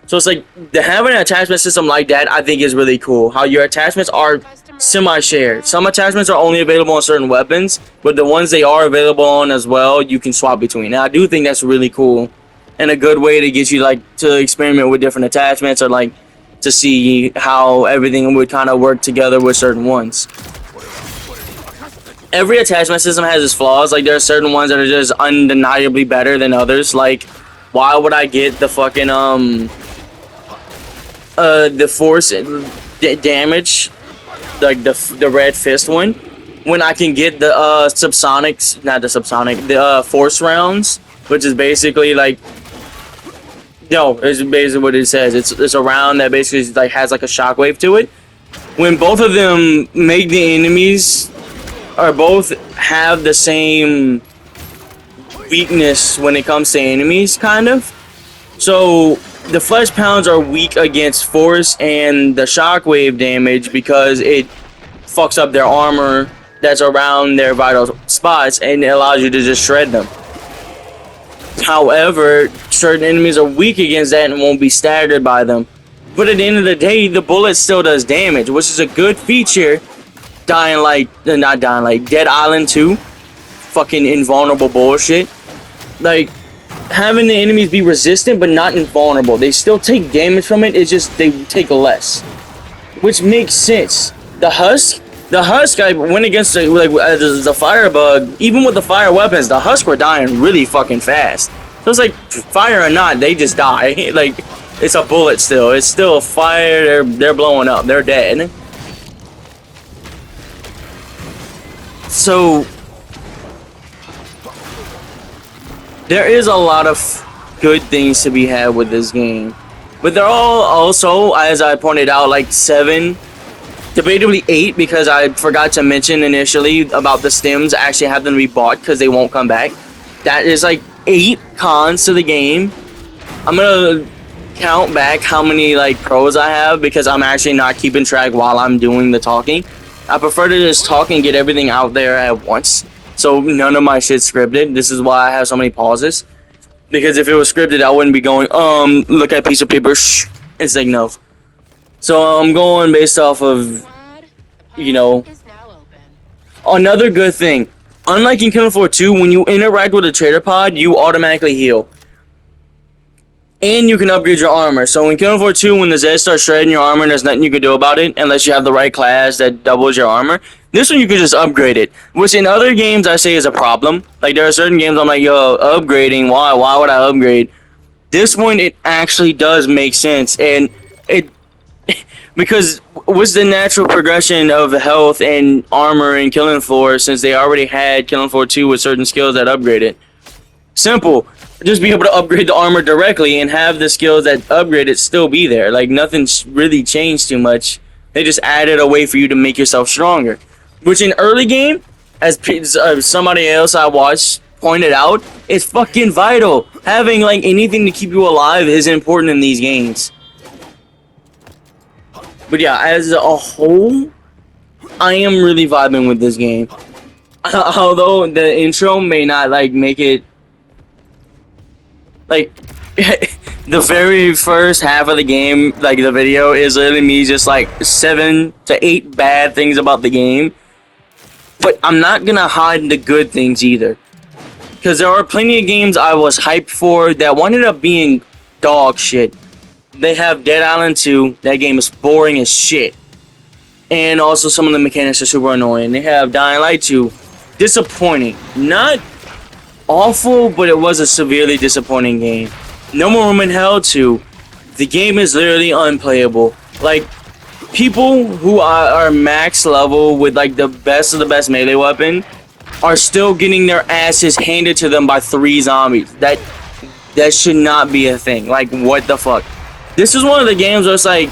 S1: So it's like having an attachment system like that, I think is really cool. How your attachments are semi-shared. Some attachments are only available on certain weapons, but the ones they are available on as well, you can swap between. Now I do think that's really cool and a good way to get you like to experiment with different attachments, or like to see how everything would kind of work together with certain ones. Every attachment system has its flaws. Like there are certain ones that are just undeniably better than others. Like why would I get the fucking the force damage, like the red fist one, when I can get the subsonics, not the subsonic, the force rounds, which is basically like, no, it's basically what it says. It's a round that basically like has like a shockwave to it. When both of them make the enemies, or both have the same weakness when it comes to enemies, kind of. So the flesh pounds are weak against force and the shockwave damage because it fucks up their armor that's around their vital spots, and it allows you to just shred them. However, certain enemies are weak against that and won't be staggered by them. But at the end of the day, the bullet still does damage, which is a good feature. Not Dying Light, Dead Island 2, fucking invulnerable bullshit. Like, having the enemies be resistant but not invulnerable. They still take damage from it, it's just they take less. Which makes sense. The Husk, I went against the Firebug. Even with the fire weapons, the Husk were dying really fucking fast. So it's like, fire or not, they just die. Like, it's a bullet still. It's still a fire, they're blowing up, they're dead. So there is a lot of good things to be had with this game, but they're all also, as I pointed out, like 7, debatably 8, because I forgot to mention initially about the stems actually have them to be bought because they won't come back. That is like 8 cons to the game. I'm gonna count back how many like pros I have because I'm actually not keeping track while I'm doing the talking. I prefer to just talk and get everything out there at once. So none of my shit's scripted. This is why I have so many pauses. Because if it was scripted, I wouldn't be going, look at a piece of paper, shh. It's like, no. So I'm going based off of, you know. Another good thing. Unlike in Killing Floor 2, when you interact with a trader pod, you automatically heal. And you can upgrade your armor. So in Killing Floor 2, when the Zeds start shredding your armor, there's nothing you can do about it unless you have the right class that doubles your armor. This one you can just upgrade it, which in other games I say is a problem. Like there are certain games I'm like, yo, upgrading, why would I upgrade? This one, it actually does make sense, and it because what's the natural progression of health and armor in Killing Floor, since they already had Killing Floor 2 with certain skills that upgrade it? Simple. Just be able to upgrade the armor directly and have the skills that upgrade it still be there. Like nothing's really changed too much. They just added a way for you to make yourself stronger. Which in early game, as somebody else I watched pointed out, it's fucking vital. Having like anything to keep you alive is important in these games. But yeah, as a whole, I am really vibing with this game. Although the intro may not like make it like the very first half of the game, like the video is literally me just like 7 to 8 bad things about the game. But I'm not gonna hide the good things either, because there are plenty of games I was hyped for that ended up being dog shit. They have Dead Island 2, that game is boring as shit. And also some of the mechanics are super annoying. They have Dying Light 2, disappointing. Not awful, but it was a severely disappointing game. No More Room in Hell 2, the game is literally unplayable. Like, people who are max level with like the best of the best melee weapon are still getting their asses handed to them by 3 zombies. That should not be a thing. Like, what the fuck? This is one of the games where it's like,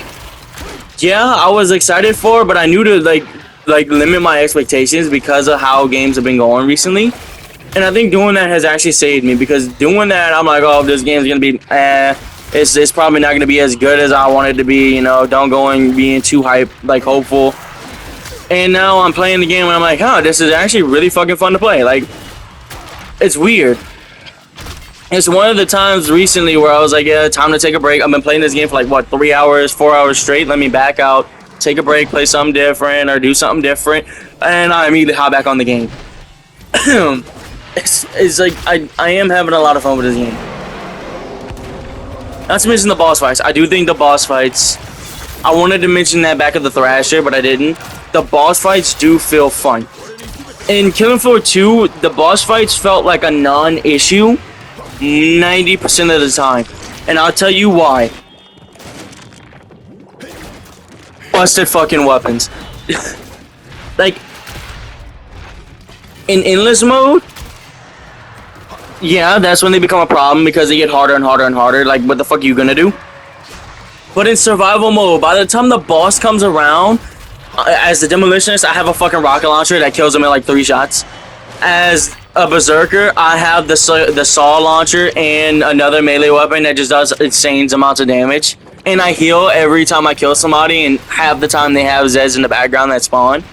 S1: Yeah, I was excited for it, but I knew to like limit my expectations because of how games have been going recently. And I think doing that has actually saved me, because doing that, I'm like, oh, this game's gonna be it's probably not gonna be as good as I want it to be, you know, don't go and being too hype, like hopeful. And now I'm playing the game and I'm like, huh, this is actually really fucking fun to play. Like, it's weird. It's one of the times recently where I was like, yeah, time to take a break. I've been playing this game for like, what, 3 hours, 4 hours straight. Let me back out, take a break, play something different, or do something different. And I immediately hop back on the game. it's like, I am having a lot of fun with this game. Not to mention the boss fights. I do think the boss fights, I wanted to mention that back at the Thrasher, but I didn't. The boss fights do feel fun. In Killing Floor 2, the boss fights felt like a non-issue 90% of the time. And I'll tell you why. Busted fucking weapons. Like, in endless mode, yeah, that's when they become a problem because they get harder and harder and harder. Like, what the fuck are you gonna do? But in survival mode, by the time the boss comes around, as the demolitionist, I have a fucking rocket launcher that kills him in like 3 shots. As a berserker, I have the saw launcher and another melee weapon that just does insane amounts of damage. And I heal every time I kill somebody, and half the time they have Zeds in the background that spawn.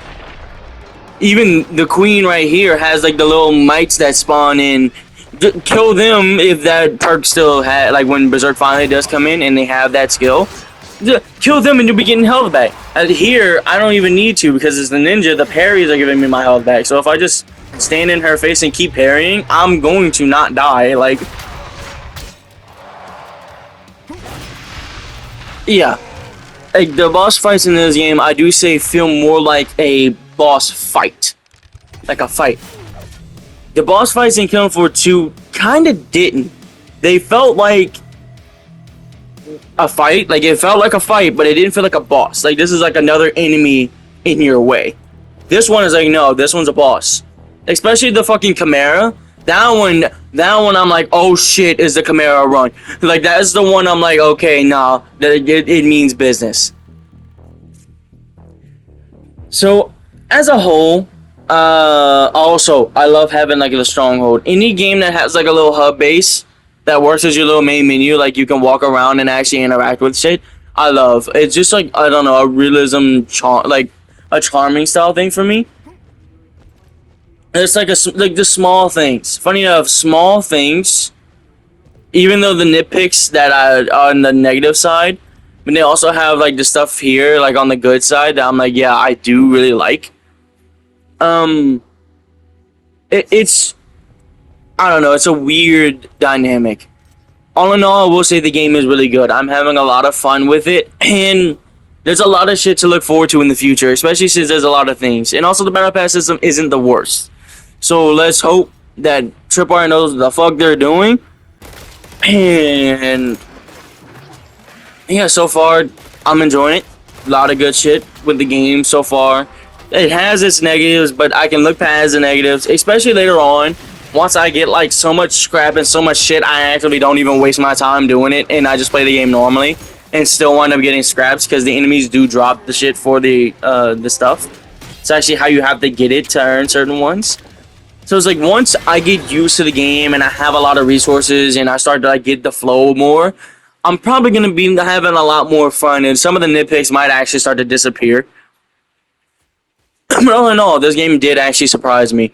S1: Even the queen right here has like the little mites that spawn in. Kill them if that perk still had, like when Berserk finally does come in and they have that skill. Kill them and you'll be getting health back. Here, I don't even need to, because as the ninja, the parries are giving me my health back. So if I just stand in her face and keep parrying, I'm going to not die. Like, yeah. Like, the boss fights in this game, I do say feel more like a boss fight. Like a fight. The boss fights in Killing Floor 2 kind of didn't. They felt like a fight. Like, it felt like a fight, but it didn't feel like a boss. Like, this is like another enemy in your way. This one is like, no, this one's a boss. Especially the fucking Chimera. That one I'm like, oh shit, is the Chimera run. Like, that's the one I'm like, okay, nah, it means business. So, as a whole, also, I love having like a stronghold. Any game that has like a little hub base that works as your little main menu, like you can walk around and actually interact with shit, I love. It's just like, I don't know, a realism, like a charming style thing for me. It's like the small things. Funny enough, small things, even though the nitpicks that are on the negative side, but they also have like the stuff here, like on the good side, that I'm like, yeah, I do really like. It's, I don't know, it's a weird dynamic. All in all, I will say the game is really good. I'm having a lot of fun with it, and there's a lot of shit to look forward to in the future, especially since there's a lot of things. And also, the Battle Pass system isn't the worst. So let's hope that Tripwire knows what the fuck they're doing. And yeah, so far, I'm enjoying it. A lot of good shit with the game so far. It has its negatives, but I can look past the negatives, especially later on. Once I get like so much scrap and so much shit, I actually don't even waste my time doing it, and I just play the game normally and still wind up getting scraps because the enemies do drop the shit for the stuff. It's actually how you have to get it to earn certain ones. So it's like, once I get used to the game and I have a lot of resources and I start to like get the flow more, I'm probably gonna be having a lot more fun, and some of the nitpicks might actually start to disappear. But all in all, this game did actually surprise me,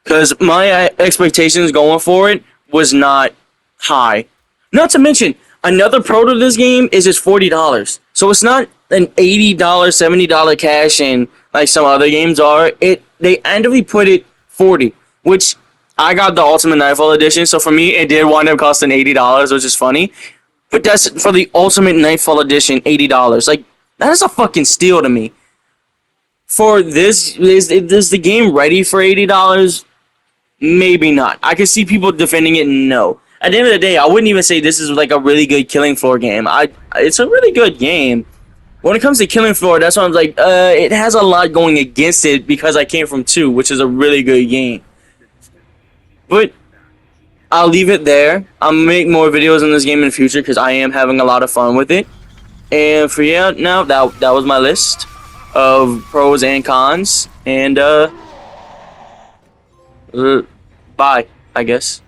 S1: because my expectations going for it was not high. Not to mention, another pro to this game is just $40. So it's not an $80, $70 cash in like some other games are. They actively put it $40, which I got the Ultimate Nightfall Edition, so for me, it did wind up costing $80, which is funny. But that's for the Ultimate Nightfall Edition, $80. Like, that is a fucking steal to me. For this, is the game ready for $80? Maybe not. I can see people defending it, no. At the end of the day, I wouldn't even say this is like a really good Killing Floor game. It's a really good game. When it comes to Killing Floor, that's why I'm like, it has a lot going against it because I came from 2, which is a really good game. But I'll leave it there. I'll make more videos on this game in the future because I am having a lot of fun with it. And for now that was my list of pros and cons. And bye, I guess.